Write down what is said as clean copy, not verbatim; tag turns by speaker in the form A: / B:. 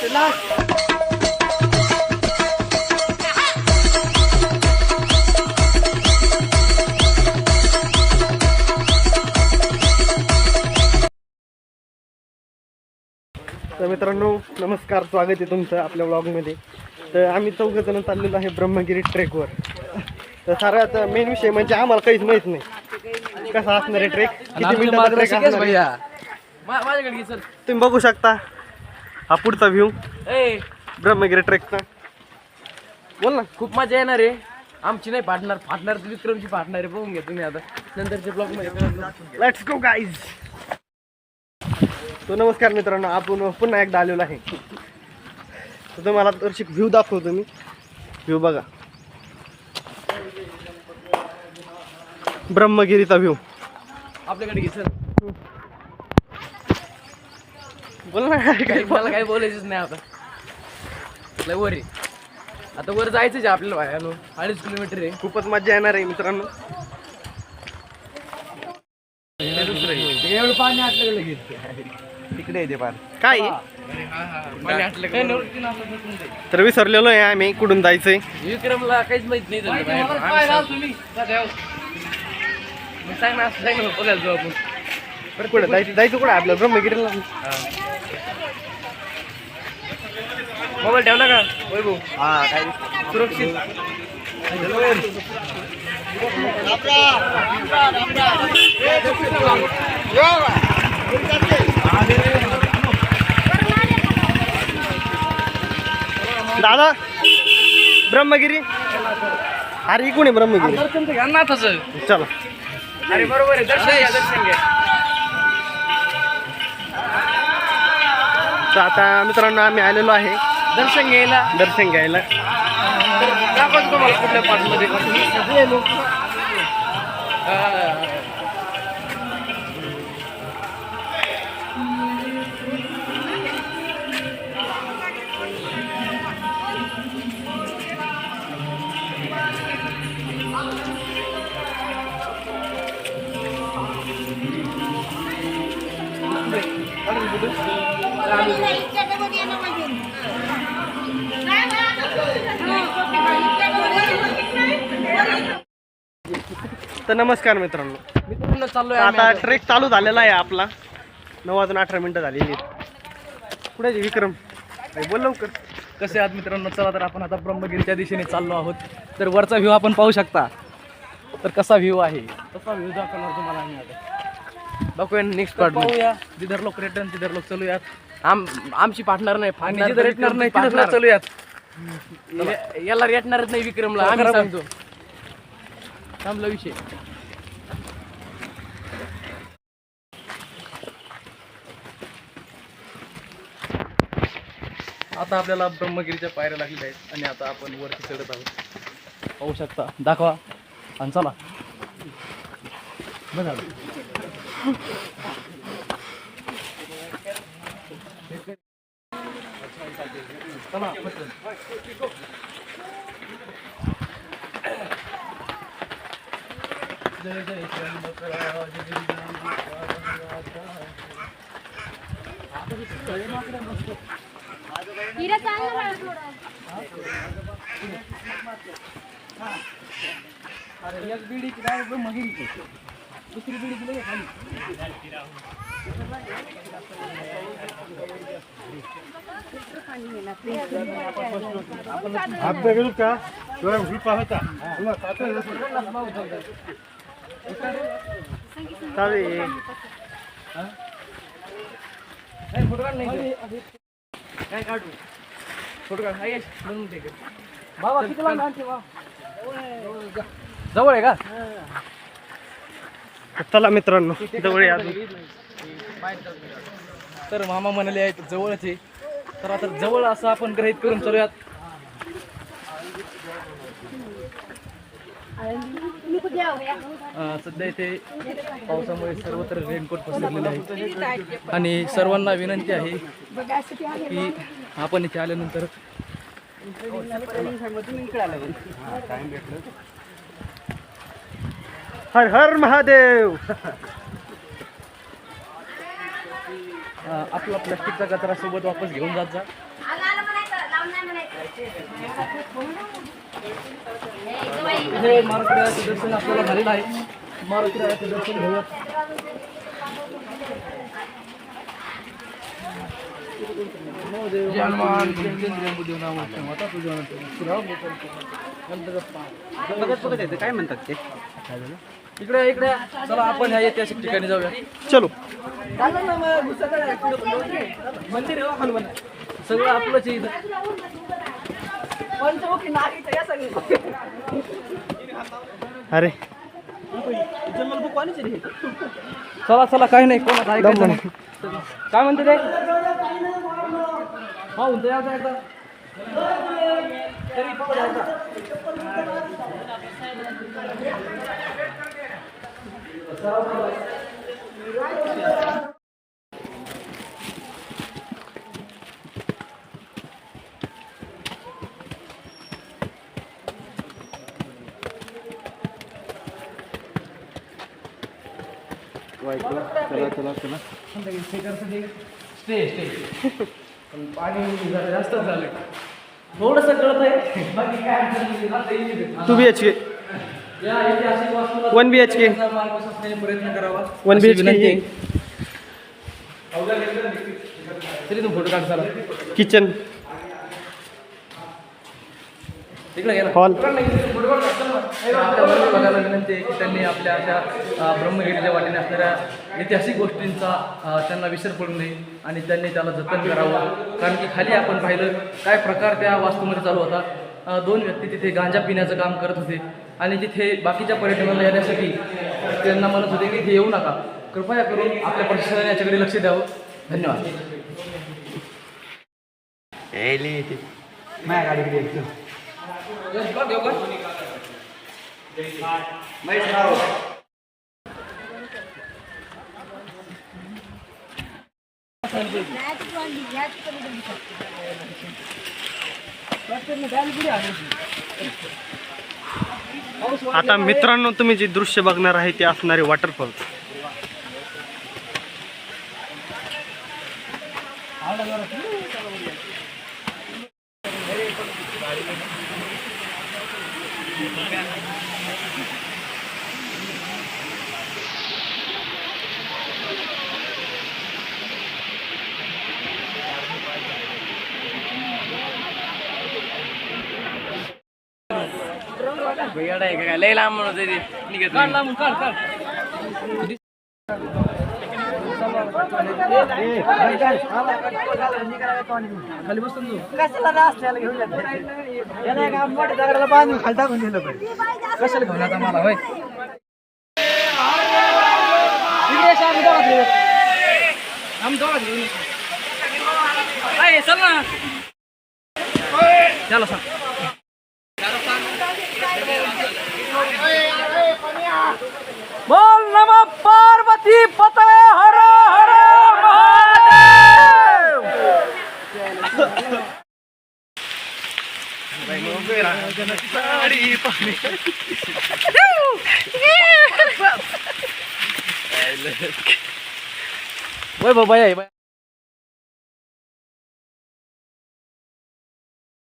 A: तर मित्रांनो नमस्कार, स्वागत आहे तुमचं आपल्या व्लॉगमध्ये. तर आम्ही चौघजण चाललेलो आहे ब्रह्मगिरी ट्रेकवर. तर सर्वात मेन विषय म्हणजे आम्हाला काहीच माहीत नाही कसा असणार आहे ट्रेक, किती मिनिटाचा ट्रेक असणार आहे. तुम्ही बघू शकता हा पुढचा व्ह्यू ब्रह्मगिरी ट्रेकचा. बोल ना.
B: खूप मजा येणार आहे. आमची नाही फाटणार विक्रमची फाटणार आहे. बघून घ्या तुम्ही आता नंतरच्या ब्लॉग मध्ये.
A: Let's go guys. तो नमस्कार मित्रांनो, आपण पुन्हा एकदा आलेलो आहे. तर तुम्हाला तशी व्ह्यू दाखवतो मी. व्ह्यू बघा, ब्रह्मगिरीचा व्ह्यू
B: आपल्याकडे घे सर.
A: बोल ना.
B: मला काही बोलायचंच नाही आता. लय वर आहे आता. वर जायचंच आहे आपल्याला बाहेर. 2.5 किलोमीटर आहे.
A: खूपच मजा येणार आहे मित्रांनो.
B: एवढं पाणी आपल्याकडे घेत
A: तिकडे येते पार काय
B: पाणी.
A: तर विसरलेलो आहे आम्ही कुठून जायचंय.
B: विक्रमला काहीच माहित नाही झालं बाहेर. सांग ना बघायला जाऊ आपण.
A: बरं कुठं जायचं कुठं आपल्याला ब्रह्मगिरीला.
B: मोबाईल ठेवला का वैभव?
A: हा काय
B: सुरक्षित.
A: दादा ब्रह्मगिरी. अरे इकडून आहे ब्रह्मगिरी.
B: दर्शन घ्या ना तसं.
A: चला.
B: अरे बरोबर आहे. दर्शन घ्या दर्शन घ्या.
A: तर आता मित्रांनो आम्ही आलेलो आहे
B: दर्शन घ्यायला.
A: दर्शन घ्यायला.
B: दाखवतो तुम्हाला कुठल्या पार्टमध्ये.
A: तर नमस्कार मित्रांनो,
B: मित्रांनो चाललोय
A: आता ट्रेक चालू झालेला आहे आपला. 9:18 झालेली. कुठे विक्रम बोल लवकर.
B: कसे आहात मित्रांनो? चला तर आपण आता ब्रह्मगिरीच्या दिशेने चाललो आहोत. तर वरचा व्ह्यू आपण पाहू शकता. तर कसा व्ह्यू आहे तसा व्ह्यू दाखवणार तुम्हाला आम्ही आता. दाखवूया नेक्स्ट पार्ट पाहूया. जिधर लोक रिटर्न तिधर लोक चालूयात. आमची पार्टनर नाही जिधर रेटणार नाही तिथं चालूयात. याला रेटणारच नाही विक्रमला आम्ही सांगतो. थांबला विषय. आता आपल्याला ब्रह्मगिरीच्या पायऱ्या लागलेल्या आहेत आणि आता आपण वरती चढत आहोत. पाहू शकता. दाखवा आणि चला. बघा जय जय
C: हिरा चांगला मला थोडं.
B: अरे एक बिडी काय ब्रह्मगिरी दुसरी बिडी दिली खाली. काय काढू फोटो काढ. बाबा किती लांब आणते बा? जवळ आहे का?
A: चला मित्रांनो जवळ या.
B: तर मामा म्हणाले आहेत जवळच आहे. तर आता जवळ असं आपण गृहीत करून चालूयात. सध्या इथे पावसामुळे सर्वत्र रेनकोट पसरलेले आहे आणि सर्वांना विनंती आहे की आपण इथे आल्यानंतर
A: हर हर महादेव.
B: आपला प्लास्टिकचा कचरा सोबत वापस घेऊन जात जा. हे मारुतीरायाचं दर्शन आपल्याला झालेलं आहे. मारुतीरायाचं दर्शन घेऊया. जय हनुमान
A: काय म्हणतात ते?
B: इकडे इकडे चला आपण ह्या ऐतिहासिक ठिकाणी जाऊया.
A: चलो.
B: मंदिर आहे हो हनुमान. सगळं आपलंच आहे इथं.
A: अरे
B: चला चला काही नाही कोणाचं ऐकायचं नाही. काय म्हणते ते हा म्हणतो याचा एकदा तरी पकड यायचा. स्टे पण पाणी जरा जास्त झालं. थोडंसं कळत आहे बाकी काय.
A: 2 BHK,
B: या ऐतिहासिक वास्तूला
A: 1 BHK,
B: मार्गदर्शन असण्याचा प्रयत्न करावा.
A: 1
B: अशी विनंती
A: BHK,
B: आहे. तरी तुम्ही फोटो काढ चला.
A: किचन,
B: तिकडे गेला
A: हॉल.
B: आपल्या वन विभागाला विनंती आहे की त्यांनी आपल्या अशा ब्रह्मगिरीच्या वाटेने असणाऱ्या ऐतिहासिक गोष्टींचा त्यांना विसर पडू नये आणि त्यांनी त्याला जतन करावं. कारण की खाली आपण पाहिलं काय प्रकार त्या वास्तूमध्ये चालू होता. 2 व्यक्ती तिथे गांजा पिण्याचं काम करत होते आणि तिथे बाकीच्या पर्यटनाला येण्यासाठी त्यांना म्हणत होते की इथे येऊ नका. कृपया करून आपल्या प्रशासनाने याच्याकडे लक्ष द्यावं. धन्यवाद.
A: आता मित्रांनो तुम्ही जे दृश्य बघणार आहे ते असणारे वॉटरफॉल.
B: लय लांब म्हणत काढ लांबून काढ काढ. खाली बसतो तू. कशाला घेऊन आता मला होय. चल ना चला सांग. बोल नमः पार्वती पतळे हर हर महादेव. वैभव बाई